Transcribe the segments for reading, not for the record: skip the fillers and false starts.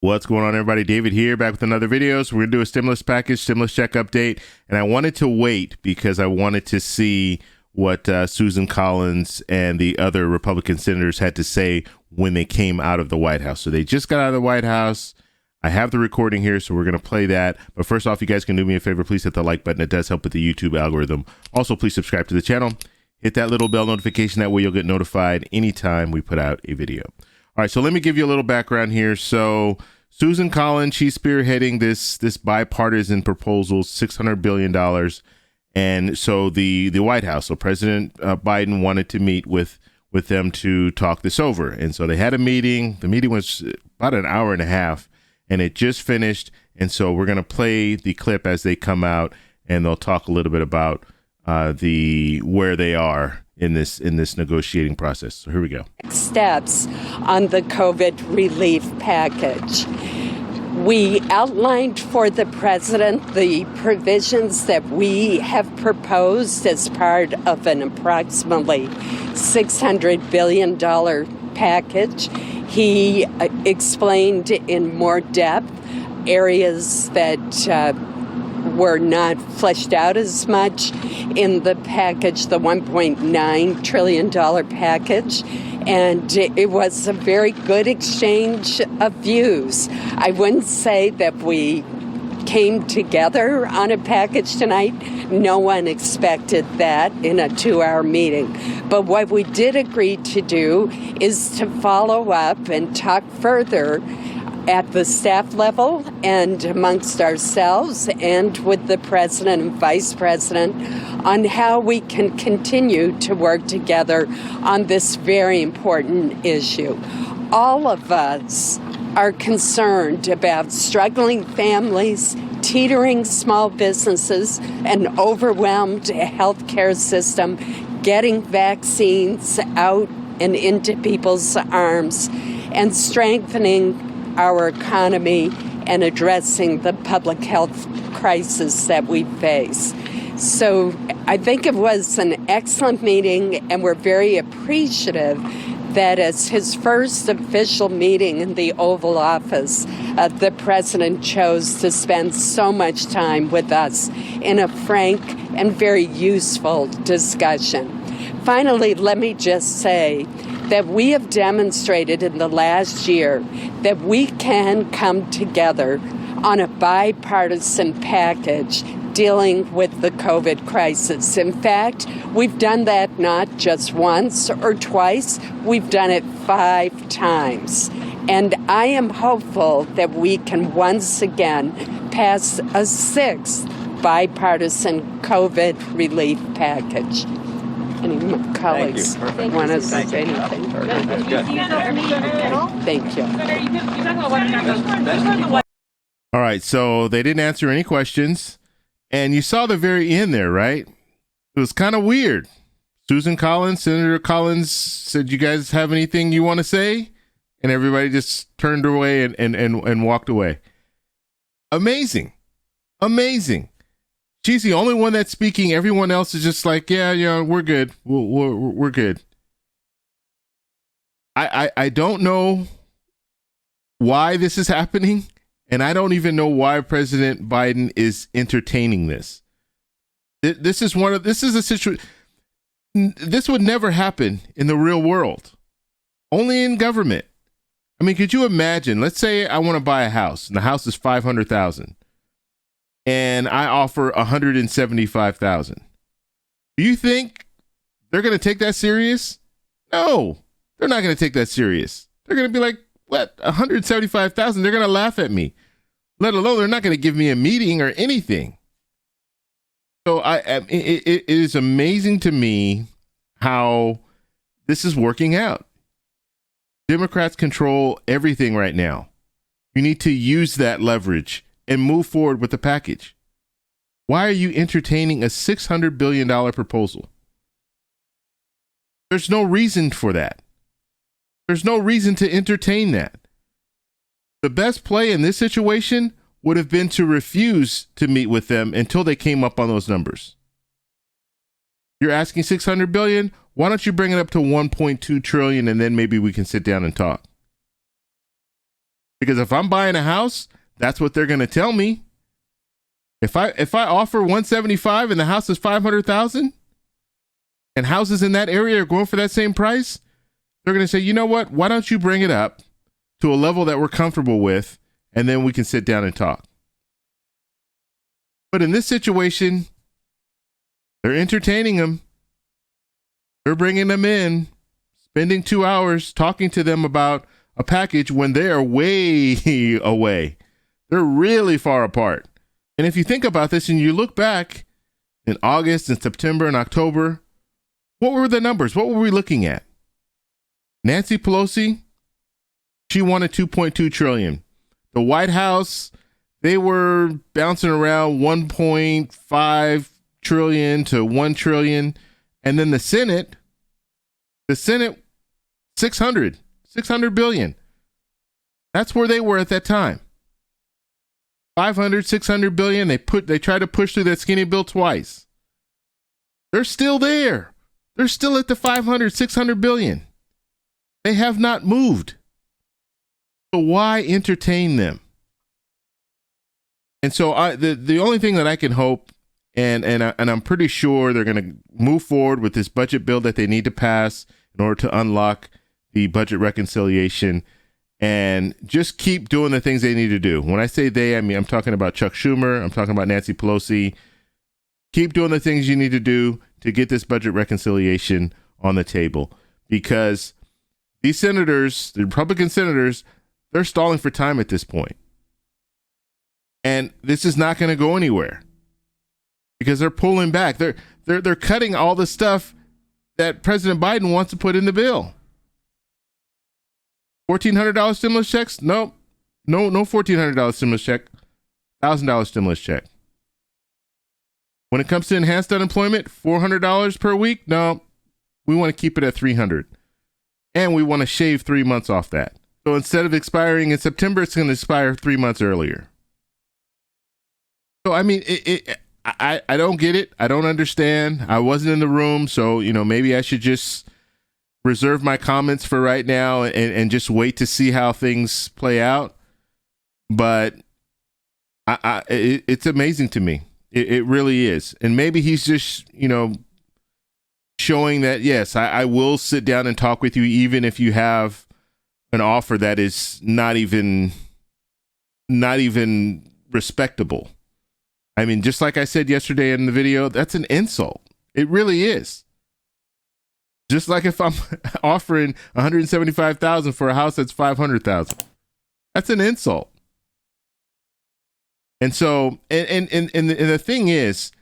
What's going on, everybody? David here, back with another video. So we're gonna do a stimulus package, stimulus check update, and I wanted to wait because I wanted to see what Susan Collins and the other Republican senators had to say when they came out of the White House. So they just got out of the White House. I have the recording here, so we're gonna play that. But first off, you guys can do me a favor. Please hit the like button. It does help with the YouTube algorithm. Also, please subscribe to the channel. Hit that little bell notification. That way you'll get notified anytime we put out a video. All right, so let me give you a little background here. So Susan Collins, she's spearheading this bipartisan proposal, $600 billion. And so the White House, so President Biden wanted to meet with them to talk this over. And so they had a meeting. The meeting was about an hour and a half, and it just finished. And so we're going to play the clip as they come out, and they'll talk a little bit about where they are in this negotiating process. So here we go. Steps on the COVID relief package. We outlined for the president the provisions that we have proposed as part of an approximately $600 billion package. He explained in more depth areas that were not fleshed out as much in the package, the $1.9 trillion package. And it was a very good exchange of views. I wouldn't say that we came together on a package tonight. No one expected that in a 2-hour meeting. But what we did agree to do is to follow up and talk further at the staff level and amongst ourselves and with the president and vice president on how we can continue to work together on this very important issue. All of us are concerned about struggling families, teetering small businesses, an overwhelmed healthcare system, getting vaccines out and into people's arms, and strengthening our economy and addressing the public health crisis that we face. So I think it was an excellent meeting, and we're very appreciative that as his first official meeting in the Oval Office, the president chose to spend so much time with us in a frank and very useful discussion. Finally, let me just say that we have demonstrated in the last year that we can come together on a bipartisan package dealing with the COVID crisis. In fact, we've done that not just once or twice, we've done it 5 times. And I am hopeful that we can once again pass a 6th bipartisan COVID relief package. Any colleagues want to say anything? Thank you. All right, so they didn't answer any questions, and you saw the very end there, right? It was kind of weird. Susan Collins, Senator Collins said, "You guys have anything you want to say?" And everybody just turned away and walked away. Amazing. She's the only one that's speaking. Everyone else is just like, yeah, we're good. We're good. I don't know why this is happening, and I don't even know why President Biden is entertaining this. This is a situation. This would never happen in the real world. Only in government. I mean, could you imagine? Let's say I want to buy a house, and the house is $500,000. And I offer $175,000. Do you think they're going to take that serious? No, they're not going to take that serious. They're going to be like, what, $175,000? They're going to laugh at me. Let alone they're not going to give me a meeting or anything. So it is amazing to me how this is working out. Democrats control everything right now. You need to use that leverage and move forward with the package. Why are you entertaining a $600 billion proposal? There's no reason for that. There's no reason to entertain that. The best play in this situation would have been to refuse to meet with them until they came up on those numbers. You're asking $600 billion? Why don't you bring it up to $1.2 trillion and then maybe we can sit down and talk? Because if I'm buying a house, that's what they're going to tell me. If I offer 175 and the house is 500,000 and houses in that area are going for that same price, they're going to say, you know what? Why don't you bring it up to a level that we're comfortable with, and then we can sit down and talk. But in this situation, they're entertaining them. They're bringing them in, spending 2 hours talking to them about a package when they are way away. They're really far apart. And if you think about this and you look back in August and September and October, what were the numbers? What were we looking at? Nancy Pelosi, she wanted $2.2 trillion. The White House, they were bouncing around 1.5 trillion to 1 trillion. And then the Senate, 600 billion. That's where they were at that time. 500, 600 billion. They tried to push through that skinny bill twice. They're still there. They're still at the 500, 600 billion. They have not moved. So why entertain them? And so the only thing that I can hope, and I'm pretty sure they're going to move forward with this budget bill that they need to pass in order to unlock the budget reconciliation and just keep doing the things they need to do. When I say they, I mean, I'm talking about Chuck Schumer. I'm talking about Nancy Pelosi. Keep doing the things you need to do to get this budget reconciliation on the table, because these senators, the Republican senators, they're stalling for time at this point. And this is not going to go anywhere because they're pulling back. They're cutting all the stuff that President Biden wants to put in the bill. $1,400 stimulus checks? Nope. No $1,400 stimulus check. $1,000 stimulus check. When it comes to enhanced unemployment, $400 per week? No, we want to keep it at $300. And we want to shave 3 months off that. So instead of expiring in September, it's going to expire 3 months earlier. So, I mean, I don't get it. I don't understand. I wasn't in the room, so, maybe I should just reserve my comments for right now and just wait to see how things play out. But it's amazing to me. It really is. And maybe he's just, showing that, yes, I will sit down and talk with you, even if you have an offer that is not even respectable. I mean, just like I said yesterday in the video, that's an insult. It really is. Just like if I'm offering $175,000 for a house that's $500,000, that's an insult. And so, and the thing is,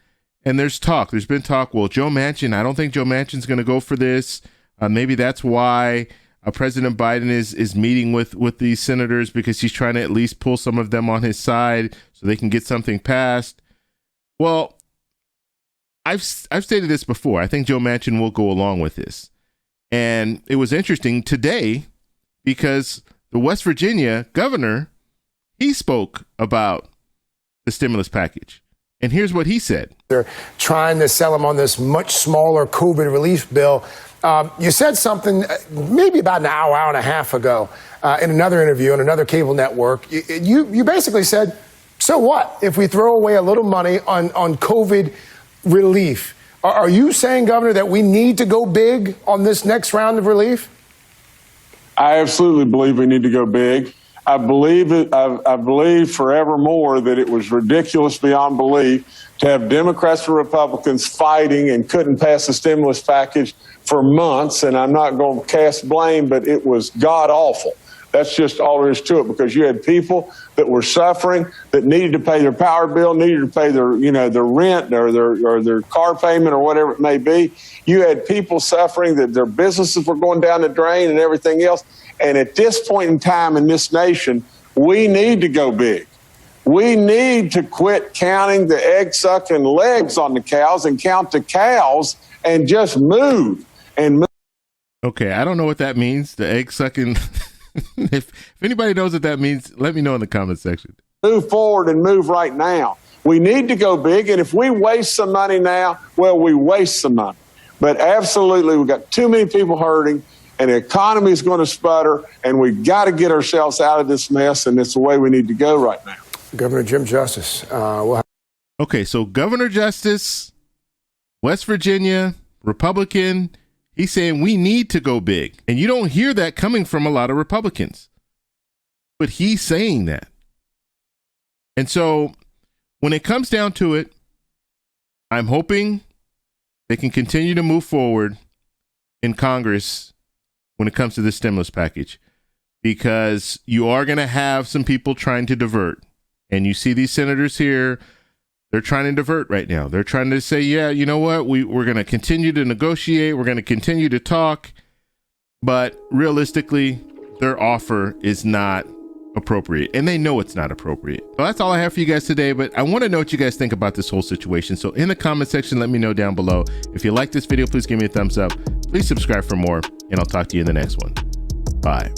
and there's been talk. Well, Joe Manchin, I don't think Joe Manchin's going to go for this. Maybe that's why President Biden is meeting with these senators, because he's trying to at least pull some of them on his side so they can get something passed. Well, I've stated this before. I think Joe Manchin will go along with this. And it was interesting today because the West Virginia governor, he spoke about the stimulus package. And here's what he said. They're trying to sell them on this much smaller COVID relief bill. You said something maybe about an hour and a half ago in another interview on another cable network. You basically said, so what if we throw away a little money on COVID relief? Are you saying, Governor, that we need to go big on this next round of relief? I absolutely believe we need to go big. I believe forevermore that it was ridiculous beyond belief to have Democrats and Republicans fighting and couldn't pass the stimulus package for months. And I'm not going to cast blame, but it was god awful. That's just all there is to it, because you had people that were suffering, that needed to pay their power bill, needed to pay their rent or their car payment or whatever it may be. You had people suffering that their businesses were going down the drain and everything else. And at this point in time in this nation, we need to go big. We need to quit counting the egg-sucking legs on the cows and count the cows and just move. Okay, I don't know what that means, the egg-sucking. If anybody knows what that means, let me know in the comment section. Move forward and move right now. We need to go big, and if we waste some money now, well, we waste some money. But absolutely, we've got too many people hurting. and the economy is going to sputter, and we got to get ourselves out of this mess, and it's the way we need to go right now. Governor Jim Justice. Okay, so Governor Justice, West Virginia, Republican, he's saying we need to go big. And you don't hear that coming from a lot of Republicans. But he's saying that. And so when it comes down to it, I'm hoping they can continue to move forward in Congress when it comes to this stimulus package, because you are going to have some people trying to divert. And you see these senators here, they're trying to divert right now. They're trying to say, yeah, you know what? We're going to continue to negotiate. We're going to continue to talk. But realistically, their offer is not appropriate. And they know it's not appropriate. So that's all I have for you guys today. But I want to know what you guys think about this whole situation. So in the comment section, let me know down below. If you like this video, please give me a thumbs up. Please subscribe for more. And I'll talk to you in the next one. Bye.